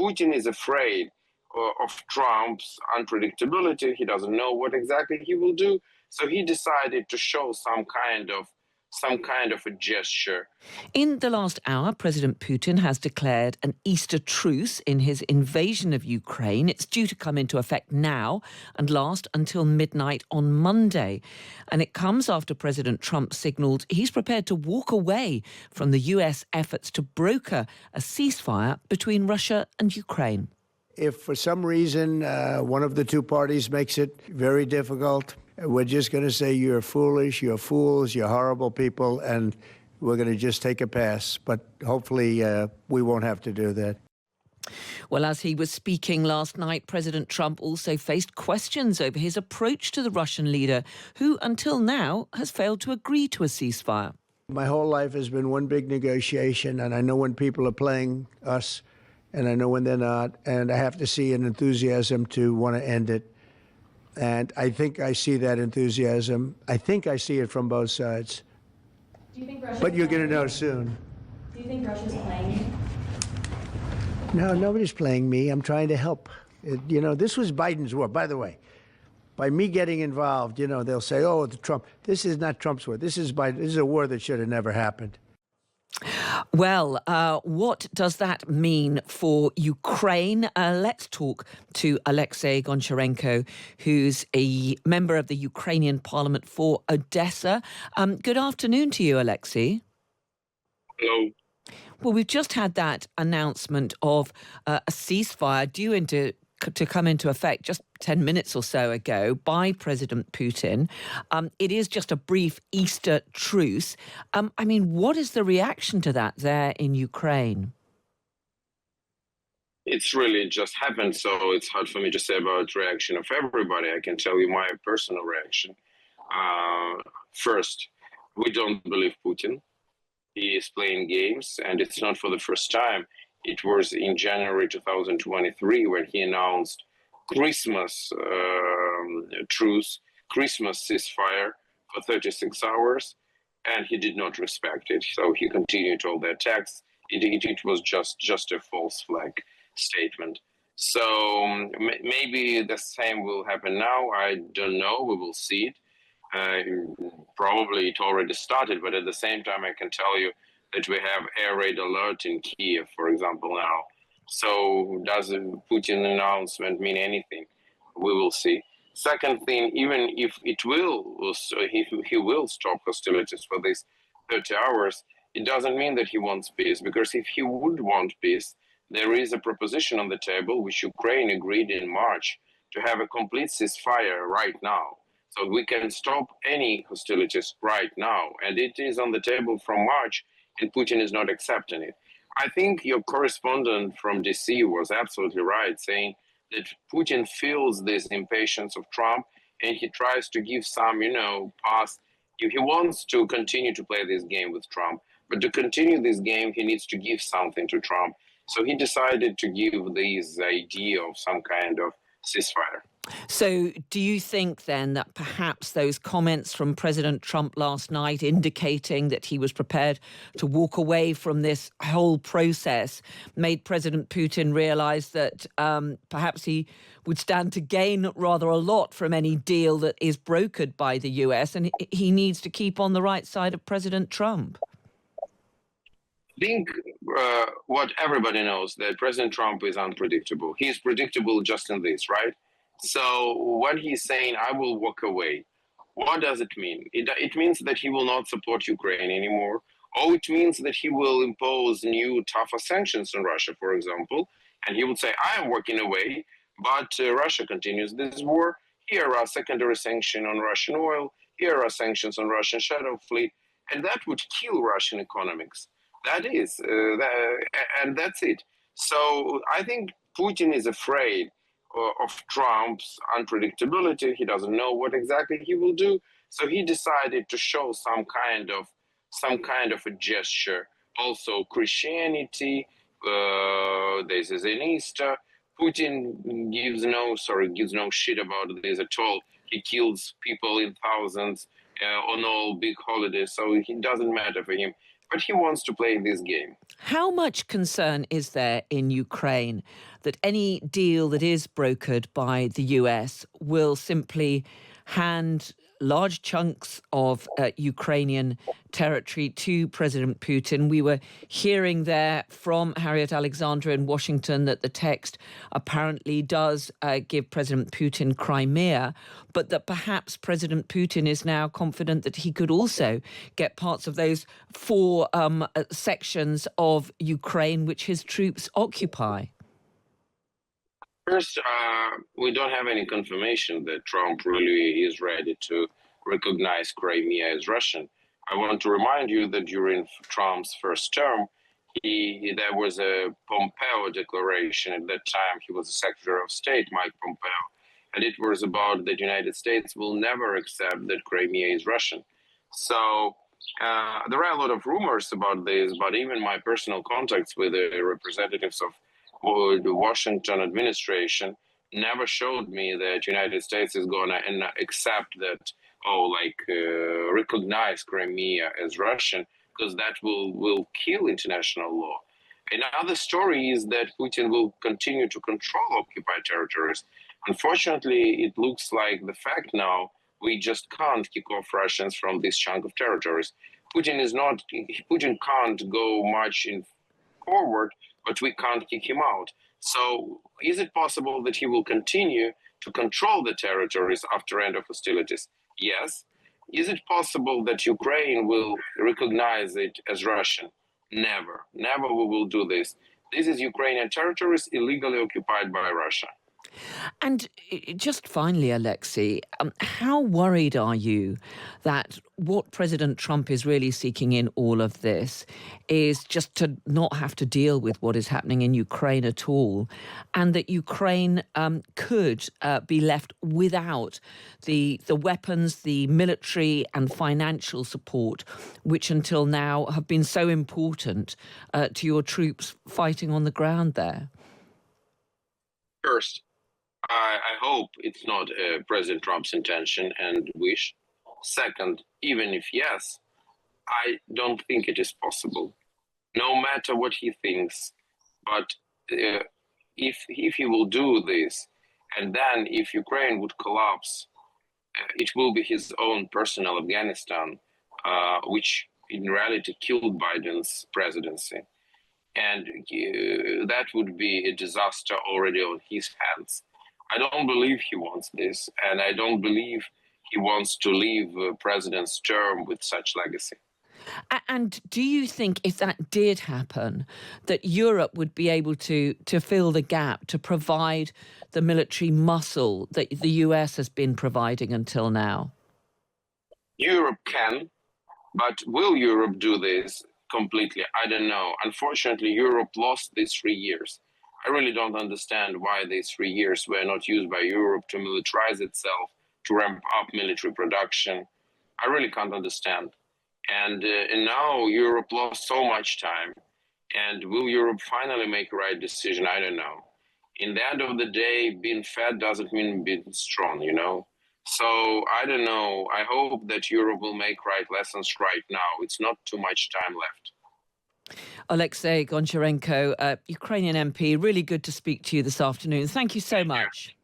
Putin is afraid of Trump's unpredictability. He doesn't know what exactly he will do. So he decided to show some kind of a gesture. In the last hour, President Putin has declared an Easter truce in his invasion of Ukraine. It's due to come into effect now and last until midnight on Monday. And it comes after President Trump signalled he's prepared to walk away from the US efforts to broker a ceasefire between Russia and Ukraine. If for some reason one of the two parties makes it very difficult, we're just going to say you're foolish, you're fools, you're horrible people, and we're going to just take a pass. But hopefully we won't have to do that. Well, as he was speaking last night, President Trump also faced questions over his approach to the Russian leader, who until now has failed to agree to a ceasefire. My whole life has been one big negotiation, and I know when people are playing us, and I know when they're not, and I have to see an enthusiasm to want to end it. And I think I see that enthusiasm. I think I see it from both sides. Do you think Russia's but you're going to know soon. Do you think Russia's playing you? No, nobody's playing me. I'm trying to help. This was Biden's war, by the way. By me getting involved, they'll say, oh, Trump. This is not Trump's war. This is Biden. This is a war that should have never happened. Well, what does that mean for Ukraine? Let's talk to Oleksiy Goncharenko, who's a member of the Ukrainian Parliament for Odessa. Good afternoon to you, Oleksiy. Hello. Well, we've just had that announcement of a ceasefire due to come into effect just 10 minutes or so ago by President Putin. It is just a brief Easter truce. What is the reaction to that there in Ukraine? It's really just happened, so it's hard for me to say about the reaction of everybody. I can tell you my personal reaction. First, we don't believe Putin. He is playing games, and it's not for the first time. It was in January 2023 when he announced Christmas truce, Christmas ceasefire for 36 hours, and he did not respect it. So he continued all the attacks. It was just a false flag statement. So maybe the same will happen now. I don't know. We will see it. Probably it already started, but at the same time, I can tell you that we have air raid alert in Kiev, for example, now. So does the Putin announcement mean anything? We will see. Second thing, even if it will, he will stop hostilities for these 30 hours, it doesn't mean that he wants peace, because if he would want peace, there is a proposition on the table which Ukraine agreed in March to have a complete ceasefire right now. So we can stop any hostilities right now. And it is on the table from March, and Putin is not accepting it. I think your correspondent from DC was absolutely right, saying that Putin feels this impatience of Trump, and he tries to give some, pass. If he wants to continue to play this game with Trump, but to continue this game, he needs to give something to Trump. So he decided to give this idea of some kind of ceasefire. So do you think then that perhaps those comments from President Trump last night indicating that he was prepared to walk away from this whole process made President Putin realize that perhaps he would stand to gain rather a lot from any deal that is brokered by the US, and he needs to keep on the right side of President Trump? I think what everybody knows, that President Trump is unpredictable. He is predictable just in this, right? So when he's saying, I will walk away, what does it mean? It means that he will not support Ukraine anymore, or it means that he will impose new, tougher sanctions on Russia, for example, and he would say, I am walking away, but Russia continues this war. Here are secondary sanctions on Russian oil. Here are sanctions on Russian shadow fleet, and that would kill Russian economics. That is, and that's it. So I think Putin is afraid of Trump's unpredictability. He doesn't know what exactly he will do. So he decided to show some kind of a gesture. Also Christianity, this is an Easter. Putin gives no shit about this at all. He kills people in thousands on all big holidays, so it doesn't matter for him. but he wants to play this game. How much concern is there in Ukraine that any deal that is brokered by the US will simply hand large chunks of Ukrainian territory to President Putin? We were hearing there from Harriet Alexandra in Washington that the text apparently does give President Putin Crimea, but that perhaps President Putin is now confident that he could also get parts of those four sections of Ukraine which his troops occupy. First, we don't have any confirmation that Trump really is ready to recognize Crimea as Russian. I want to remind you that during Trump's first term, there was a Pompeo declaration. At that time, he was the Secretary of State, Mike Pompeo, and it was about that the United States will never accept that Crimea is Russian. So there are a lot of rumors about this, but even my personal contacts with the representatives of the Washington administration never showed me that United States is going to accept that, recognize Crimea as Russian, because that will kill international law. Another story is that Putin will continue to control occupied territories. Unfortunately, it looks like the fact now we just can't kick off Russians from this chunk of territories. Putin can't go much forward, but we can't kick him out. So is it possible that he will continue to control the territories after end of hostilities? Yes. Is it possible that Ukraine will recognize it as Russian? Never. Never we will do this. This is Ukrainian territories illegally occupied by Russia. And just finally, Oleksiy, how worried are you that what President Trump is really seeking in all of this is just to not have to deal with what is happening in Ukraine at all, and that Ukraine could be left without the weapons, the military and financial support, which until now have been so important to your troops fighting on the ground there? First, I hope it's not President Trump's intention and wish. Second, even if yes, I don't think it is possible, no matter what he thinks. But if he will do this, and then if Ukraine would collapse, it will be his own personal Afghanistan, which in reality killed Biden's presidency. And that would be a disaster already on his hands. I don't believe he wants this, and I don't believe he wants to leave the president's term with such legacy. And do you think if that did happen, that Europe would be able to fill the gap, to provide the military muscle that the US has been providing until now? Europe can, but will Europe do this completely? I don't know. Unfortunately, Europe lost these 3 years. I really don't understand why these 3 years were not used by Europe to militarize itself, to ramp up military production. I really can't understand. And now Europe lost so much time. And will Europe finally make a right decision? I don't know. In the end of the day, being fat doesn't mean being strong, you know? So I don't know. I hope that Europe will make right lessons right now. It's not too much time left. Oleksiy Goncharenko, Ukrainian MP, really good to speak to you this afternoon. Thank you so much.